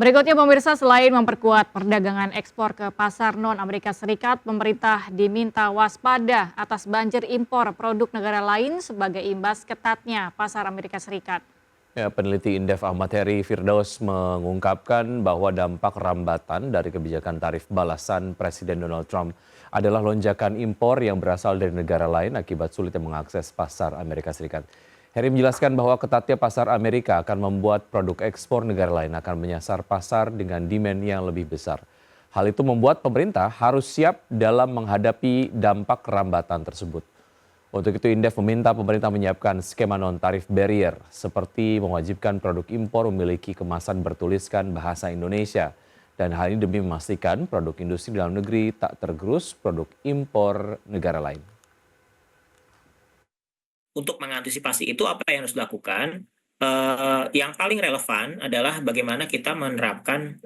Berikutnya pemirsa, selain memperkuat perdagangan ekspor ke pasar non-Amerika Serikat, pemerintah diminta waspada atas banjir impor produk negara lain sebagai imbas ketatnya pasar Amerika Serikat. Ya, peneliti Indef Ahmad Heri Firdaus mengungkapkan bahwa dampak rambatan dari kebijakan tarif balasan Presiden Donald Trump adalah lonjakan impor yang berasal dari negara lain akibat sulitnya mengakses pasar Amerika Serikat. Heri menjelaskan bahwa ketatnya pasar Amerika akan membuat produk ekspor negara lain akan menyasar pasar dengan demand yang lebih besar. Hal itu membuat pemerintah harus siap dalam menghadapi dampak rambatan tersebut. Untuk itu Indef meminta pemerintah menyiapkan skema non-tarif barrier seperti mewajibkan produk impor memiliki kemasan bertuliskan bahasa Indonesia. Dan hal ini demi memastikan produk industri dalam negeri tak tergerus produk impor negara lain. Untuk mengantisipasi itu apa yang harus dilakukan? Yang paling relevan adalah bagaimana kita menerapkan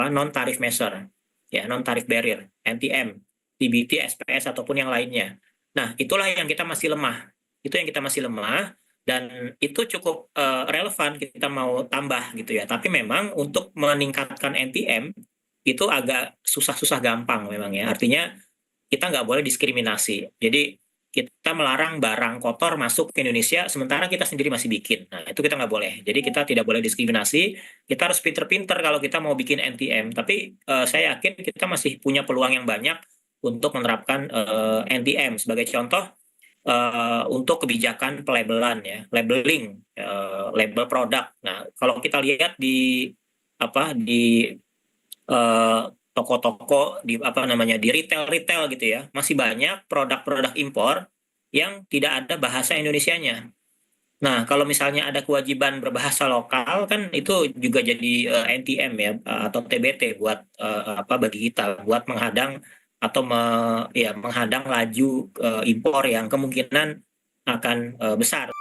non-tarif measure, ya non-tarif barrier, NTM, TBT, SPS ataupun yang lainnya. Nah, itulah yang kita masih lemah. Itu yang kita masih lemah dan itu cukup relevan kita mau tambah gitu ya. Tapi memang untuk meningkatkan NTM itu agak susah-susah gampang memang ya. Artinya kita nggak boleh diskriminasi. Jadi kita melarang barang kotor masuk ke Indonesia sementara kita sendiri masih bikin. Nah, itu kita nggak boleh. Jadi kita tidak boleh diskriminasi. Kita harus pinter-pinter kalau kita mau bikin NTM. Tapi saya yakin kita masih punya peluang yang banyak untuk menerapkan NTM. Sebagai contoh, untuk kebijakan pelabelan ya, labeling, label produk. Nah, kalau kita lihat di toko-toko di di retail gitu ya, masih banyak produk-produk impor yang tidak ada bahasa Indonesianya. Nah, kalau misalnya ada kewajiban berbahasa lokal kan itu juga jadi NTM ya, atau TBT buat bagi kita buat menghadang atau menghadang laju impor yang kemungkinan akan besar.